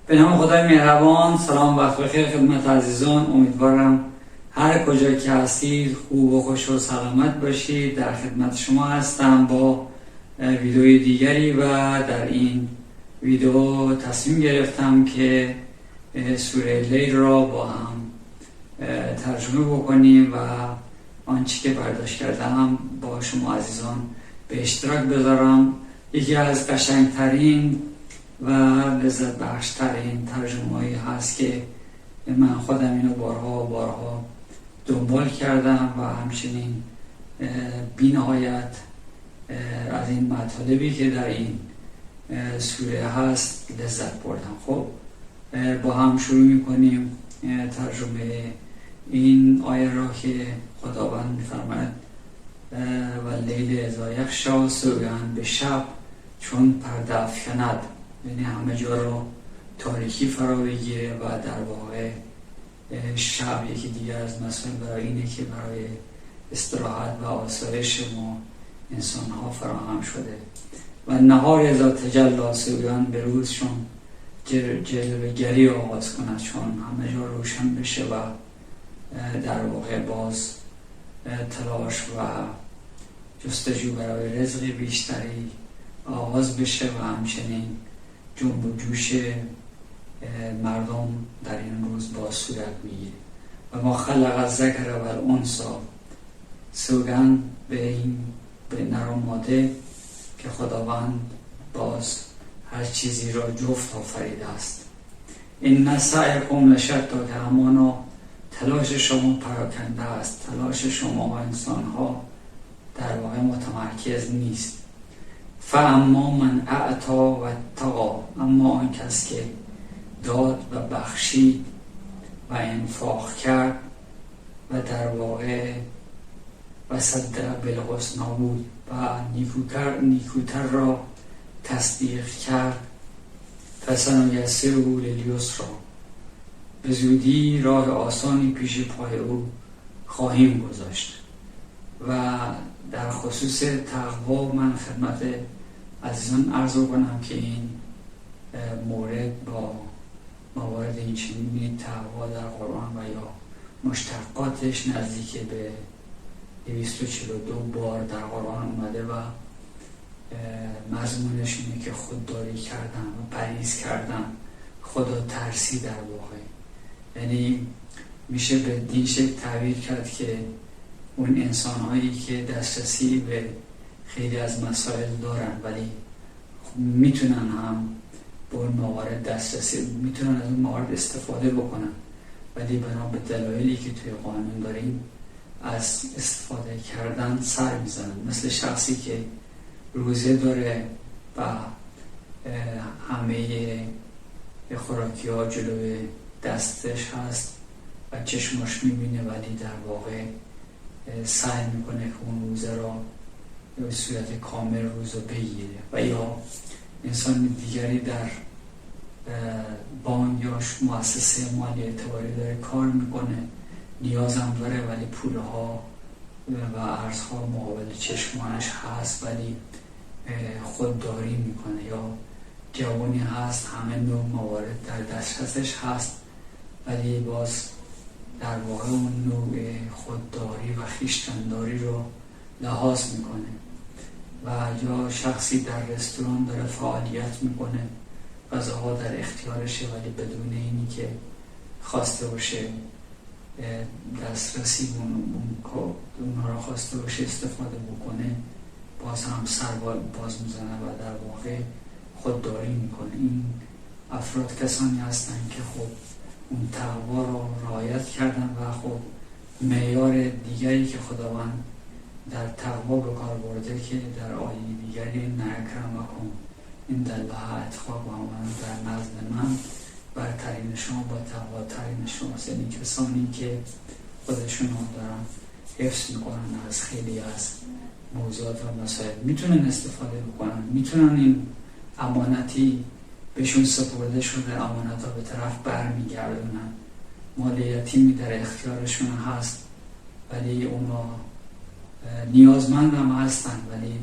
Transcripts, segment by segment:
به نام خدای مهربان. سلام، وقت بخیر خدمت عزیزان. امیدوارم هر کجا که هستید خوب و خوش و سلامت باشید. در خدمت شما هستم با ویدیوی دیگری و در این ویدیو تصمیم گرفتم که سوره لیل را با هم ترجمه بکنیم و آنچه که برداشت کردم با شما عزیزان به اشتراک بذارم. یکی از قشنگترین و لذت بخشترین ترجمه‌ای هست که من خودم اینو بارها دنبال کردم و همچنین بی نهایت از این مطالبی که در این سوره هست لذت بردم. خب با هم شروع میکنیم ترجمه این آیه را که خداوند می‌فرماید و لیل اذا یغشی، سوگند به شب چون پرده افکند، یعنی همه جا رو تاریکی فرا بگیره و در واقع شب یکی دیگر از مسائل برای اینه که برای استراحت و آسایش ما انسان ها فراهم شده. و نهار اذا تجلی، سوگند به روز چون جلوه‌گری آغاز کند، چون همه جا روشن بشه و در واقع باز تلاش و جستجو برای رزق بیشتری آغاز بشه و همچنین جنب و جوش مردم در این روز با صورت میگیره. و ما خلق الذکر و الانثی، سوگند به نر و ماده که خداوند باز هر چیزی را جفت آفریده است. ان سعیکم لشتی، که همانا تلاش شما پراکنده است، تلاش شما و انسان ها در واقع متمرکز نیست. فاما من اعطی و اتقی، اما آن کس که داد و بخشید و انفاق کرد و در واقع و صدق بالحسنی بود و نیکوتر را تصدیق کرد، فسنیسره للیسری، به زودی راه آسانی پیش پای او خواهیم گذاشت. و در خصوص تقوا من خدمت عزیزان عرض کنم که این مورد با موارد این چنینی تقوا در قرآن و یا مشتقاتش نزدیک به 242 بار در قرآن اومده و مضمونش اینه که خودداری کردن و پرهیز کردن، خدا ترسی در واقع. یعنی میشه به این شکل تعبیر کرد که اون انسان هایی که دسترسی به خیلی از مسائل دارن ولی میتونن هم به اون موارد دسترسی، میتونن از اون موارد استفاده بکنن، ولی بنا به دلایلی که توی قانون داریم از استفاده کردن سر میزنن. مثل شخصی که روزه داره و همه خوراکی ها جلوی دستش هست و چشماش میبینه ولی در واقع سعی میکنه که اون روزه را به صورت کامل روز رو بگیره. و یا انسان دیگری در بانک یا مؤسسه مالی اعتباری داره کار میکنه، نیازم داره ولی پولها و ارزها مقابل چشمانش هست ولی خودداری میکنه. یا جوانی هست همه نوع موارد در دسترسش هست ولی باز در واقع اون نوع خودداری و خویشتن‌داری رو لحاظ میکنه. و یا شخصی در رستوران داره فعالیت میکنه، غذاها در اختیارشه ولی بدون اینی که خواسته باشه دسترسی اونها را خواسته باشه استفاده بکنه، باز هم سر باز میزنه و در واقع خودداری میکنه. این افراد کسانی هستن که خب اون تقوا رو رعایت کردن و خب معیار دیگری که خداوند در تقوا به کار برده که در آیه دیگری ان اکرمکم عند الله اتقاکم، در نزد من برترین شما با تقوا ترین شماست. یعنی کسانی که خودشون رو دارن حفظ میکنن از خیلی از موضوعات و مسائل، میتونن استفاده بکنن، میتونن این امانتی بهشون سپرده شده امانت ها به طرف برمیگردونن، مال یتیمی در اختیارشون هست ولی اونا نیازمند هم هستن ولی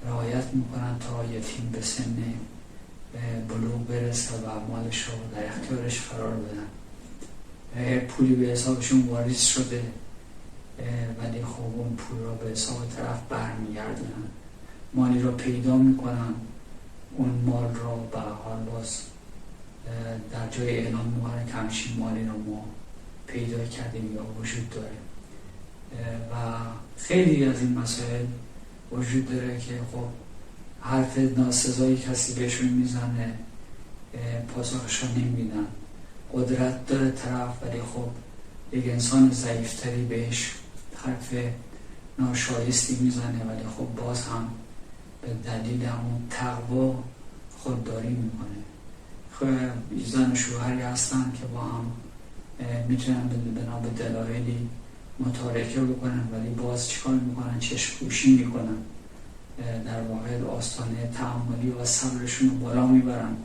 رعایت میکنن تا یتیم به سن بلوغ برسه و مالش رو در اختیارش قرار بدن. پولی به حسابشون واریز شده ولی خب اون پول رو به حساب طرف برمیگردونن، مالی رو پیدا میکنن، اون مال رو به حال باز در جای اعلام میکنن که همچین مالی رو ما پیدا کردیم یا وجود داره. و خیلی از این مسائل وجود داره که خب حرف ناسزایی کسی بهشون میزنه، پاسخش رو نمیدن، قدرت داره طرف ولی خب یک انسان ضعیفتری بهش حرف ناشایستی میزنه ولی خب باز هم به دلیل همون تقوا خودداری میکنه. خب زن و شوهری هستن که با هم میتونن بنا به دلایلی متارکه بکنن ولی باز چیکار میکنن؟ چشم پوشی میکنن، در واقع آستانه تحملی و صبرشون رو بالا میبرن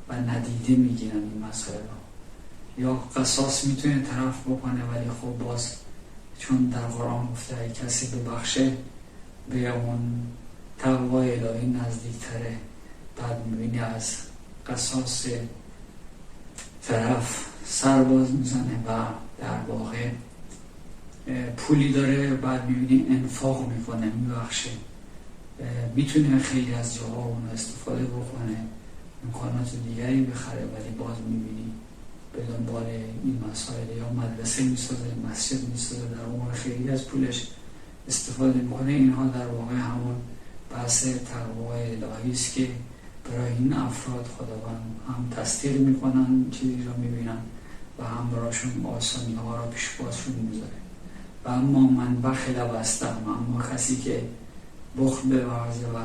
و ندیده میگیرن این مسائل رو. یا قصاص میتونه طرف بکنه ولی خب باز چون در قرآن گفته اگه کسی ببخشه به اون تقوای الهی نزدیکتره، بعد میبینی از قصاص طرف سر باز میزنه و در واقع پولی داره، بعد میبینی انفاق میکنه، میبخشه، میتونه خیلی از جاها اون استفاده بکنه، امکانات دیگری بخره ولی باز میبینی به دنبال این مسائل یا مدرسه میسازه، مسجد میسازه، در امور خیلی از پولش استفاده میکنه. اینها در واقع همون بحث تقوای الهی است که برای این افراد خداوند هم تسخیر میکنن چیزی رو میبینن و هم براشون آسانی ها را پیش بازشون میذاره. و اما من بخل و استغنی، اما کسی که بخل بورزه و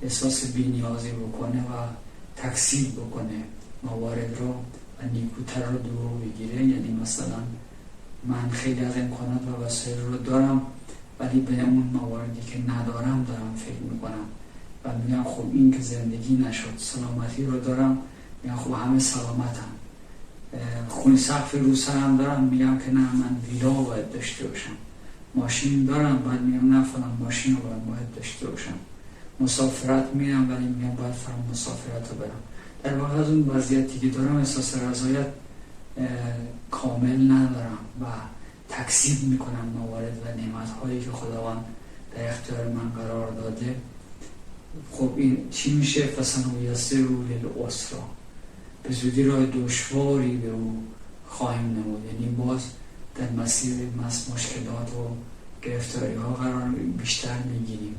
احساس بی‌نیازی بکنه و تکذیب بکنه موارد رو و نیکوتر رو دور بگیره، یعنی مثلا من خیلی از امکانات و وسایل رو دارم ولی به اون مواردی که ندارم دارم فکر میکنم و میگم خب این که زندگی نشد، سلامتی رو دارم میگم خب همه سلامتم، خون سقف رو سرم دارم میگم که نه من ویلا باید داشته باشم، ماشین دارم بعد میگم نه فلان ماشین رو باید داشته باشم، مسافرت میرم ولی میگم باید فلان مسافرت رو برم. در واقع از اون وضعیتی که دارم احساس رضایت کامل ندارم و تکذیب میکنم موارد و نعمت هایی که خداوند در اختیار من قرار داده. خب این چی میشه؟ فسنیسره للعسری، به زودی راه دشواری به او خواهیم نمود، یعنی باز در مسیر مشکلات و گرفتاری ها قرار بیشتر میگیریم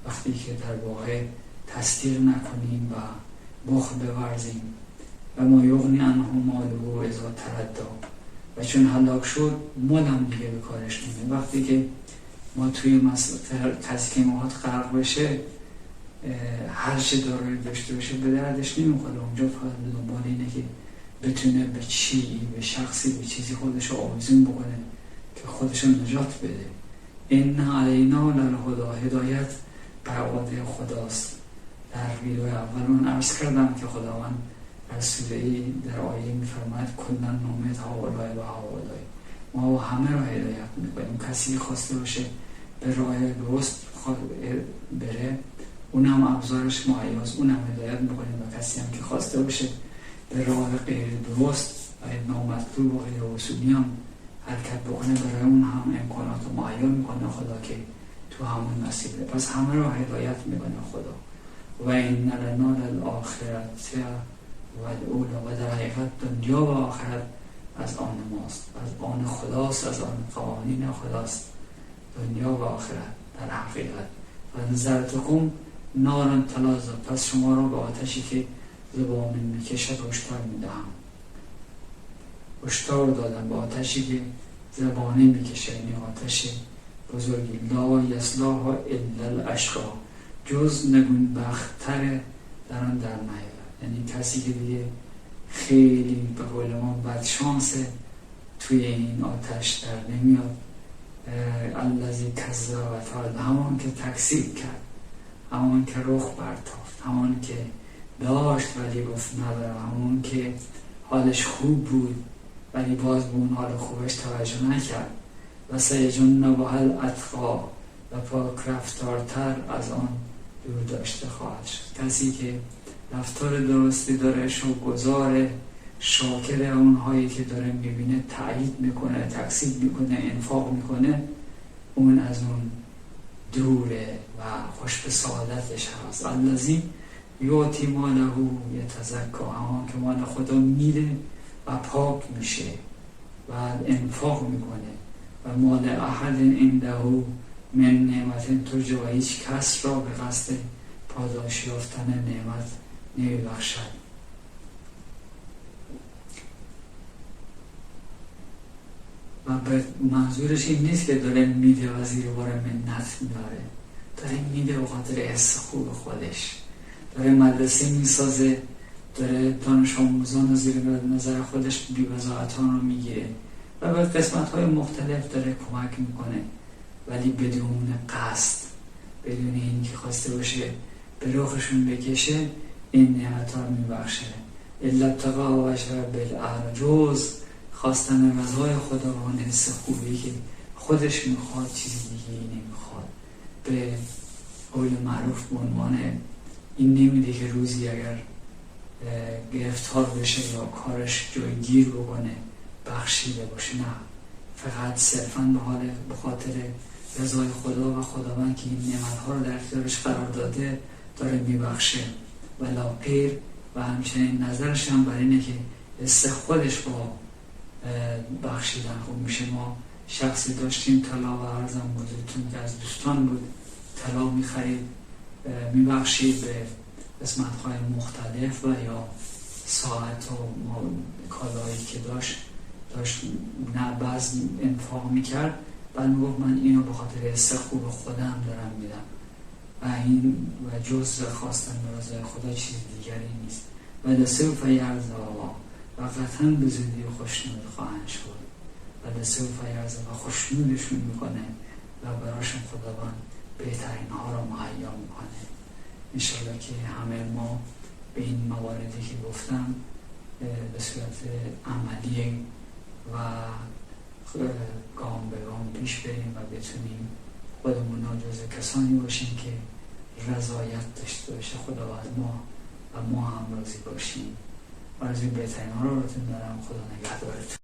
وقتی که در واقع تصدیق نکنیم و بخل بورزیم. و ما یغنی عنه ماله اذا تردی، و چون هلاک شد مالم دیگه به کارش نمیاد. وقتی که ما توی تزکیمات غرق بشه هر چه دارایی داشته باشه به دردش نمیخوره، اونجا فقط به دنبال اینه که بتونه به چی، به شخصی، به چیزی خودش رو آویزون بکنه که خودش رو نجات بده. ان علینا للهدی، هدایت بر عهده خداست. در ویدیو اول اون عرض کردم که خداوند در سوره‌ای در آیه میفرماید کلا نومید هؤلاء و هؤلاء، ما همه را هدایت میکنیم. کسی خواسته باشه به راه درست بره اونم ابزارش مهیاست، اونم هدایت میکنیم، و کسی هم که خواسته باشه به راه غیر درست و نامطلوب و غیر اصولی هم حرکت بکنه برای اون هم امکانات رو مهیا میکنه خدا که تو همون مسیره. پس همه را هدایت میکنه خدا. و این لنا للآخرت و الاولی، و در حقیقت دنیا و آخرت از آن ماست، از آن خداست، از آن قوانین خداست دنیا و آخرت در حقیقت. و نظرتکم نارن تلازا، پس شما را به آتشی که زبانه میکشد هشدار میدهم. هشدار دادم به آتشی که زبانه میکشه، یعنی آتش بزرگی. لا یصلاها الا الاشقی، جز نگون بختر در آن در نیاید. یعنی کسی که دیگه خیلی به قول ما بدشانسه توی این آتش در نمیاد. الذی کذب و تولى، همان که تکذیب کرد، همان که رخ برتافت، همان که داشت ولی گفت ندارم، همان که حالش خوب بود ولی باز به اون حال خوبش توجه نکرد. و سیجنبها الاتقی، و پاک رفتارتر از آن دور داشته خواهد شد. کسی که رفتار درستی داره، شکرگزار، شاکر اونهایی که داره میبینه، تایید میکنه، تکسیب میکنه، انفاق میکنه، اون از اون دوره و خوش به سعادتش هست. الذی یعطی ماله یتزکا، اما که مال خدا میده و پاک میشه و انفاق میکنه. و مال احد عنده من نعمت ترجى، و هیچ کس را به قصد پاداش یافتن نعمت نمیبخشد. و منظورش این نیست که داره میده و زیر بار منت میاره، داره میده به خاطر حس خوب خودش، داره مدرسه میسازه، داره دانش آموزان رو زیر نظر خودش بی‌وضاحتان رو میگیره و به قسمت های مختلف داره کمک میکنه، ولی بدون قصد، بدون این که خواسته باشه به رخشون بکشه، این نعمت ها رو میبخشه. الا ابتغاء وجه رب الاعلی، جز خواستن رضای خدا و اون حس خوبی که خودش میخواد، چیزی دیگه نمیخواد. به قول معروف به عنوان این نمیده که روزی اگر گرفتار بشه یا کارش جای گیر بکنه بخشیده باشه، نه، فقط صرفاً به خاطر رضای خدا و خداوند که این نعمت‌ها رو در اختیارش قرار داده داره میبخشه ولا غیر. و همچنین نظرش هم بر اینه که حس خودش با بخشیدن خوب میشه. ما شخصی داشتیم، طلا و عرضم بزرگتون که از دوستان بود، طلا میخرید، میبخشید به قسمت‌های مختلف و یا ساعت و کالایی که داشت نه بعض انفاق میکرد، بعد میگفت من اینو به خاطر حس خوب خودم دارم میدم و این و جز خواستن به رضای خدا چیز دیگری نیست. و لسوف یرضی، و قطعا به زودی خوشنود خواهند شد. و لسوف یرضی، و خوشنودشون میکنه و براشون خداوند بهترین ها رو مهیا میکنه. انشاءالله که همه ما به این مواردی که گفتم به صورت عملی و گام به گام پیش بریم و بتونیم خودمون جزو کسانی باشیم که رضایت داشته باشه خدا از ما و ما هم راضی باشیم. آرزوی بهترین ها رو بهتون دارم. خدا نگهدارتون.